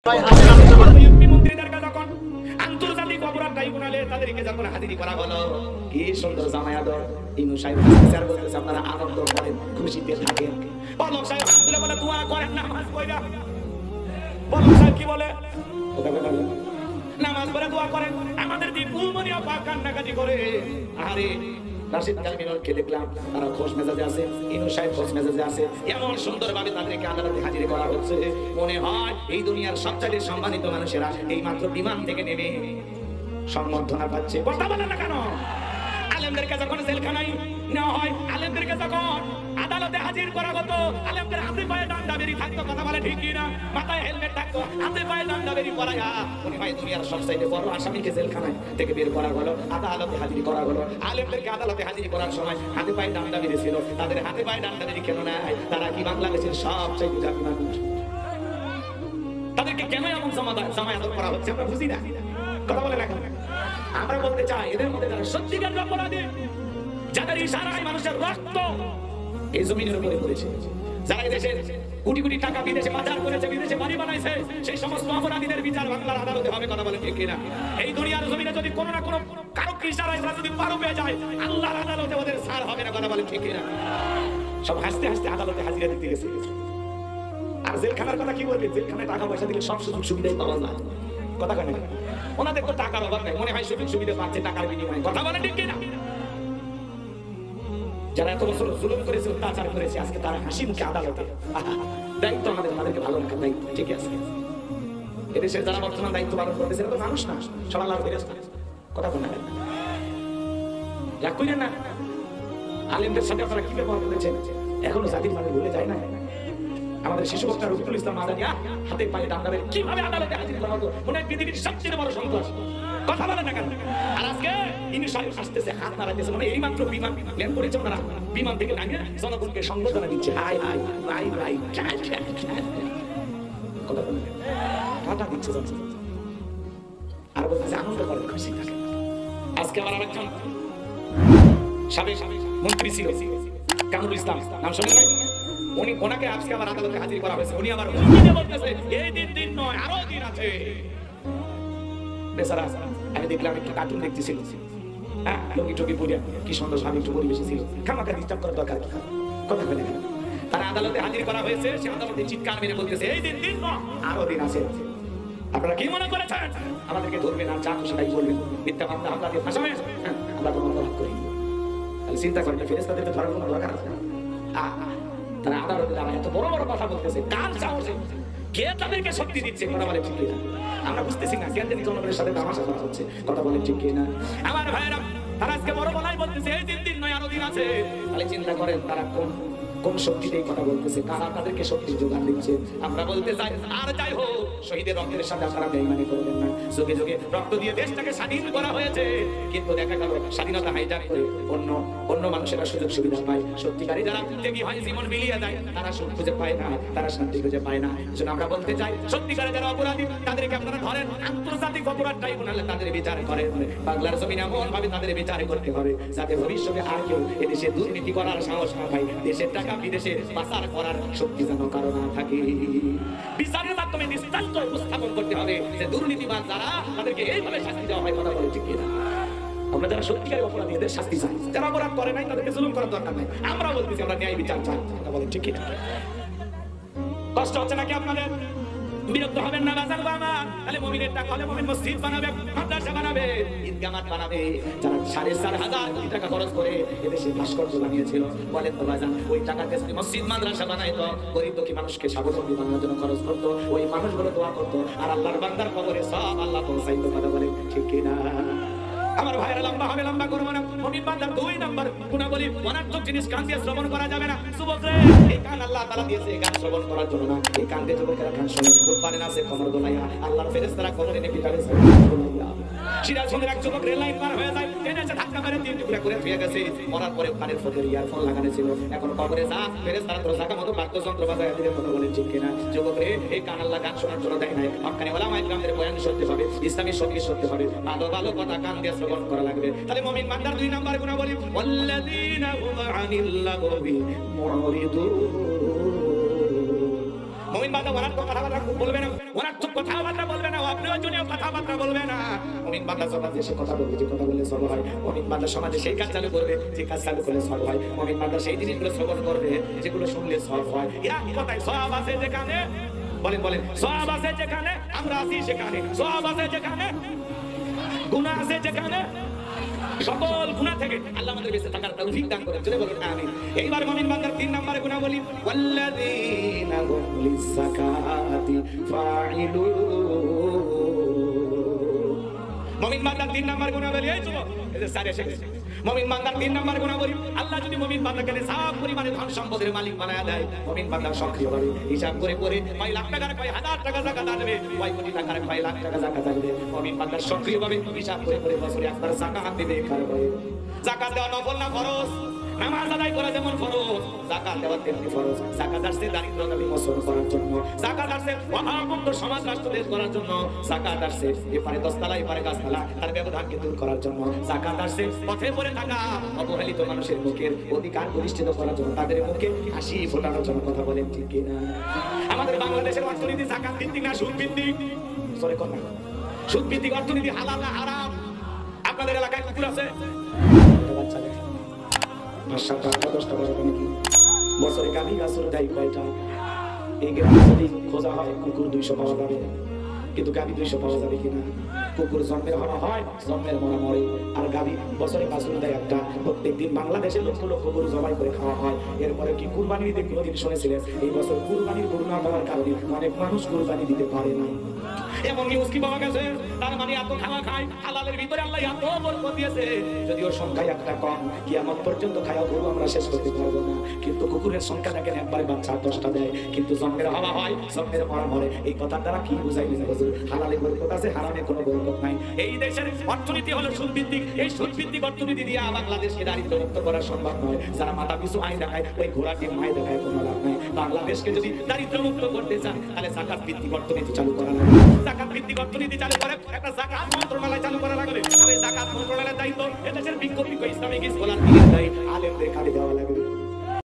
মন্ত্রীদের যখন আন্তর্জাতিক অপরাধ ট্রাইব্যুনালে তাদেরকে যখন হাজিরি করা হলো, কি সুন্দর জামায়াত ইনু সাহেব স্যার বলতেছে আপনারা আনন্দ করেন, খুশিতে থাকেন। পলক সাহেব হাত তুলে বলে দোয়া করেন, নামাজ পড়া। পলক সাহেব কি বলে? নামাজ পড়ে দোয়া করেন। আমাদের দীপুল মনিয়া পাক কান্নাকাটি করে। আরে রাশিদ কালমিনকে দেখলাম তারা খোশ মেজাজে আছে, ইনু সাহেব খোশ মেজাজে আছে। এমন সুন্দরভাবে তাদেরকে আদালতে হাজির করা হচ্ছে, মনে হয় এই দুনিয়ার সবচেয়ে সম্মানিত মানুষেরা এই মাত্র বিমান থেকে নেমে সম্বর্ধনা পাচ্ছে। কথা বলেন না কেন? আলেমদেরকে যখন জেলখানায় নেওয়া হয়, আলেমদেরকে যখন আদালতে হাজির করা হতো, আলেমদের হাতে পায়ে ডান্ডা বেরি থাকতো। কথা বলে ঠিক কিনা? মাথায় হেলমেট থাকতো, হাতে পায়ে ডান্ডা বেরি পরায়া মনে হয় দুনিয়ার সবচাইতে বড় আসামিকে জেলখানায় থেকে বের করা হলো, আদালতে হাজির করা হলো। আলেমদেরকে আদালতে হাজির করার সময় হাতে পায়ে ডান্ডা বেরি ছিল। তাদের হাতে পায়ে ডান্ডা বেরি কেন নাই? তারা কি বাংলাদেশের সবচাইতে দামি মানুষ? তাদেরকে কেন এমন জামায়াত করা হচ্ছে আমরা বুঝি না। কথা বলে না কেন? আমরা বলতে চাই এদের মধ্যে যারা সত্যিকার অপরাধী, যাদের ইশারায় মানুষের রক্ত এই জমিনের উপরে পড়েছে, যারা দেশে কোটি কোটি টাকা বিদেশে বাজার করেছে, বিদেশে বাড়ি বানাইছে, সেই সমস্ত অপরাধীদের বিচার বাংলার আদালতে হবে। কথা বলে ঠিক কিনা? এই দুনিয়ার জমিনে যদি কোনো না কোনো কারো ইশারায় যদি পারো পেয়ে যায়, আল্লাহর আদালতে ওদের ছাড় হবে না। কথা বলে ঠিক কিনা? সব হাসতে হাসতে আদালতে হাজিরা দিতে গেছে। আর জেলখানার কথা কি বলবে? জেলখানায় টাকা পয়সা দিলে সব সুযোগ সুবিধাই পাওয়া যায়। কথা কেন? ওনাদের তো টাকার অভাব নাই, মনে হয় সুযোগ সুবিধা পাচ্ছে টাকার বিনিময়ে। কথা বলে ঠিক কিনা? যারা এত বছর জুলুম করেছে, অত্যাচার করেছে, আজকে তারা হাসি মুখে আদালতে। দায়িত্ব আমাদের, তাদেরকে ভালো রাখার দায়িত্ব। ঠিক আছে, এদেশের যারা বর্তমান দায়িত্ব পালন করতেছে এরা তো মানুষ না, সব আল্লাহর ফেরেশতা। কথা বলেন না, রাগ করেন না। আলেমদের সাথে আপনারা কি ব্যবহার করেছেন এখনো জাতির মানুষ ভুলে যায় না। আমাদের শিশু বক্তা রফিকুল ইসলাম মাদানিয়া হাতে পায়ে ডান্ডা বের কিভাবে আদালতে হাজির করা হতো, মনে হয় পৃথিবীর সবচেয়ে বড় সন্ত্রাস। কথা বলেন না কেন? আর আজকে ইনি সাহেব আসতেছে, হাত নাড়াইতেছে, মানে এই মাত্র বিমান ল্যান্ড করেছে, ওনারা বিমান থেকে নামিয়ে জনগণকে সংবর্ধনা দিচ্ছে। হাই হাই ভাই ভাই, কথা বলেন, টাটা দিচ্ছে জনগণ। আর বলতেছে আনন্দ করেন, খুশি থাকে। আজকে আবার আরেকজন সাবেক মন্ত্রী ছিল কামরুল ইসলাম, নাম শোনেন নাই? উনি ওনাকে আজকে আবার আদালতে হাজির করা হয়েছে। উনি আবার বলতেছে এই দিন নয়, আরো দিন আছে। বেচারা, আমি দেখলাম একটু কার্টুন দেখতেছিল, হ্যাঁ, লঙ্গি টঙ্গি পরিয়া কি সুন্দর স্বামী একটু পরিবেশে ছিল। খামাখা ডিস্টার্ব করার দরকার কি? কথা বলে তারা আদালতে হাজির করা হয়েছে, সে আদালতে চিৎকার মেরে বলতেছে এই দিন নয়, আরো দিন আছে। আপনারা কি মনে করেছেন আমাদেরকে ধরবেন আর যা খুশি তাই বলবেন, মিথ্যা মামলা হামলা দিয়ে ফাঁসাবেন? আমরা কোনো অপরাধ করিনি। তাহলে চিন্তা করেন, ফেরেশতাদেরকে ধরার কোনো দরকার আছে? তারা আদালতে দাঁড়ায় এত বড় বড় কথা বলতেছে, কার সাহসে? কে তাদেরকে শক্তি দিচ্ছে? কথা বলে ঠিক কিনা? আমরা বুঝতেছি না কেন জনগণের সাথে তামাশা করা হচ্ছে। কথা বলে ঠিক কিনা? আমার ভাইয়েরা, তারা আজকে বড় বলাই বলতেছে এই দিন নয়, আরো দিন আছে। তাহলে চিন্তা করেন তারা কোন শক্তিতে কথা বলতেছে, কারা তাদেরকে শক্তির যোগান দিচ্ছে। আমরা বলতে চাই, আর যাই হোক, শহীদের রক্তের সাথে আপনারা বেঈমানি করবেন না। যুগে যুগে রক্ত দিয়ে দেশটাকে স্বাধীন করা হয়েছে, কিন্তু দেখা গেল স্বাধীনতা হাইজ্যাক করে অন্য মানুষেরা সুযোগ সুবিধা পায়। সত্যিকারী যারা ত্যাগী হয়, জীবন বিলিয়ে যায়, তারা সুখ খুঁজে পায় না, তারা শান্তি খুঁজে পায় না। এজন্য আমরা বলতে চাই, সত্যিকারে যারা অপরাধী তাদেরকে আপনারা ধরেন, আন্তর্জাতিক অপরাধ ট্রাইব্যুনালে তাদের বিচার করেন। বাংলার জমিনে এমন ভাবে তাদের বিচার করতে হবে যাতে ভবিষ্যতে আর কেউ এদেশে দুর্নীতি করার সাহস না পায়, দেশের টাকা বিদেশে পাচার করার শক্তি যেন কারো না থাকে। বিচারের মাধ্যমে দৃষ্টান্ত উপস্থাপন করতে হবে যে দুর্নীতিবাজ যারা, তাদেরকে এইভাবে শাস্তি দেওয়া হয়। কথা বলে ঠিক কিনা? আমরা যারা সত্যিকারী অপরাধী এদের শাস্তি চাই, যারা অপরাধ করে নাই তাদেরকে জুলুম করার দরকার নাই। আমরা বলতেছি আমরা ন্যায় বিচার চাই। কথা বলে ঠিক কিনা? কষ্ট হচ্ছে নাকি আপনাদের? বিরক্ত হবেন না বাজার বাবা। তাহলে মুমিনের টাকা হলে মুমিন মসজিদ বানাবে, মাদ্রাসা বানাবে, ঈদগাহ মাঠ বানাবে। যারা 4,500 কোটি টাকা খরচ করে এদেশে ভাস্কর্য বানিয়েছিল, বলেন তো বাজান, ওই টাকাতে যদি মসজিদ মাদ্রাসা বানাইতো, গরিব দুঃখী মানুষকে স্বাবলম্বী বানানোর জন্য খরচ করতো, ওই মানুষগুলো দোয়া করতো, আর আল্লাহর বান্দার কবরে সব আল্লাহ পৌঁছাইতো। কথা বলে ঠিক কিনা? আমার ভাইয়েরা, লম্বা হবে, লম্বা করবো না। মুমিন বান্দার 2 নম্বর গুণাবলী, অনার্থক জিনিস কান দিয়ে শ্রবণ করা যাবে না। যুবক রে, এই কান আল্লাহ তাআলা দিয়েছে এই গান শ্রবণ করার জন্য না। এই কান দিয়ে যুবকেরা গান শোনে, রূপবানে নাচে, কমর দোলাইয়া, আল্লাহর ফেরেশতারা কবরে নেকি করে সিরাজগঞ্জের এক যুবক রেল লাইন পার হয়ে যায়, ট্রেনে এসে ধাক্কা মেরে 3 টুকরা করে ফিরে গেছে। মরার পরে কানের ফোনের ইয়ারফোন লাগানো ছিল, এখন কবরে যা ফেরেশতারা তোর জায়গা মতো বাদ্যযন্ত্র বাজায় দিলে। কথা বলেন ঠিক কিনা? যুবক রে, এই কান আল্লাহ গান শোনার জন্য দেয় নাই। হক্কানি ওলামায়ে কেরামদের বয়ান শুনতে হবে, ইসলামী সঙ্গীত শুনতে হবে, ভালো ভালো কথা কান দিয়ে শ্রবণ করা লাগবে। তাহলে মুমিন বান্দার 2 নম্বর গুণাবলী, ওয়াল্লাযীনা হুম আনিল লাগবি মুরিদুন। মুমিন বান্দা অনার্থক কথাবার্তা বলবে না, অনার্থক কথাবার্তা বলবে না, অপ্রয়োজনীয় কথাবার্তা বলবে না। মুমিন বান্দা সমাজে সে কথা বলবে যে কথা বললে সব হয়। মুমিন বান্দা সমাজে সেই কাজ চালু করবে যে কাজ চালু করলে সব হয়। মুমিন বান্দা সেই জিনিসগুলো শ্রবণ করবে যেগুলো শুনলে সব হয়। এক কথায় সব আছে যেখানে, বলেন বলেন, সব আছে যেখানে আমরা আছি সেখানে, সব আছে যেখানে গুনাহ আছে যেখানে, সকল গুনাহ থেকে আল্লাহ আমাদের বেঁচে থাকার তৌফিক দান করেন। চলে বলুন আমিন। এইবার মুমিন বান্দার 3 নম্বরে গুনাহ বলি, ওয়াল্লাযীনা হুম লিযাকাতি ফাইলুন। মুমিন বান্দার 3 নম্বর গুনাহ বলি, এই যুবক এদের সারে এসে গেছে। মুমিন বান্দার 3 নম্বর গুনাহ বলি, আল্লাহ যদি মুমিন বান্দাকে নিসাব পরিমাণে ধন সম্পদের মালিক বানায় দেয়, মুমিন বান্দা সক্রিয় হবে, হিসাব করে করে কয় লাখ টাকার কয় হাজার টাকা যাকাত আসবে, কয় কোটি টাকার কয় লাখ টাকা যাকাত আসবে। মুমিন বান্দা সক্রিয় ভাবে হিসাব করে করে বছরে একবার যাকাত দিবে। কারণ যাকাত দেওয়া নফল না ফরজ? নামাজ আদায় করা যেমন ফরজ, যাকাত দেওয়া তেমনি ফরজ। যাকাত আসছে দারিদ্রতা বিমোচন করার জন্য, যাকাত আসছে অভাবমুক্ত সমাজ রাষ্ট্র দেশ করার জন্য, যাকাত আসছে এপারে দশতলা এপারে গাছতলা তার ব্যবধানকে দূর করার জন্য, যাকাত আসছে পথে পড়ে থাকা অবহেলিত মানুষের মুখের অধিকার প্রতিষ্ঠিত করার জন্য, তাদের মুখে হাসি ফোটানোর জন্য। কথা বলেন ঠিক কিনা? আমাদের বাংলাদেশের অর্থনীতি যাকাত ভিত্তিক না সুদ ভিত্তিক? সরে কথা, সুদ ভিত্তিক অর্থনীতি হালাল না হারাম? আপনাদের এলাকায় কুকুর আছে? বাচ্চা দেখেন 5-7টা 10টা বাজাবে নাকি? বছরে গাভী গাছুর দেয় কয়টা? এই গ্রামে যদি খোঁজা হয় কুকুর 200 পাওয়া যাবে, কিন্তু গাভী 200 পাওয়া যাবে কিনা? কুকুর জন্মের হওয়া হয়, জন্মের মরা মরে, আর গাভী বছরে বাছুর দেয় একটা। প্রত্যেকদিন বাংলাদেশে লক্ষ লক্ষ গরু জবাই করে খাওয়া হয়। এরপরে কি কুরবানির ঈদে কোনোদিন শুনেছিলেন এই বছর কুরবানির গরু না পাওয়ার কারণে অনেক মানুষ কুরবানি দিতে পারে না? এমন নিউজ কি পাওয়া গেছে? তার মানে এত খাওয়া খায়, হালালের ভিতরে আল্লাহ এত বরকত দিয়েছে, যদিও সংখ্যায় একটা কম, কিয়ামত পর্যন্ত খাওয়া গরু আমরা শেষ করতে পারবো না। কিন্তু কুকুরের সংখ্যা দেখেন একবারে বাচ্চা 10টা দেয়, কিন্তু জন্মের হওয়া হয়, জন্মের মরা মরে। এই কথার দ্বারা কি বুঝাইলেন হুজুর? হালালে বরকত আছে, হারামে কোনো বরকত নাই। এই দেশের অর্থনীতি হলো সুদ ভিত্তিক। এই সুদ ভিত্তিক অর্থনীতি দিয়ে বাংলাদেশকে দারিদ্র মুক্ত করা সম্ভব নয়। যারা মাথা পিছু আয় দেখায়, ওই ঘোড়াটি মায় দেখায় কোনো লাভ নাই। বাংলাদেশকে যদি দারিদ্র মুক্ত করতে চান তাহলে যাকাত ভিত্তিক অর্থনীতি চালু করা লাগবে। যাকাত ভিত্তিক অর্থনীতি চালু করে একটা যাকাত মন্ত্রণালয় চালু করা লাগবে। আর এই যাকাত মন্ত্রণালয়ের দায়িত্ব এদেশের বিজ্ঞ ইসলামিক স্কলার আলেমদের কাছে দেওয়া লাগবে।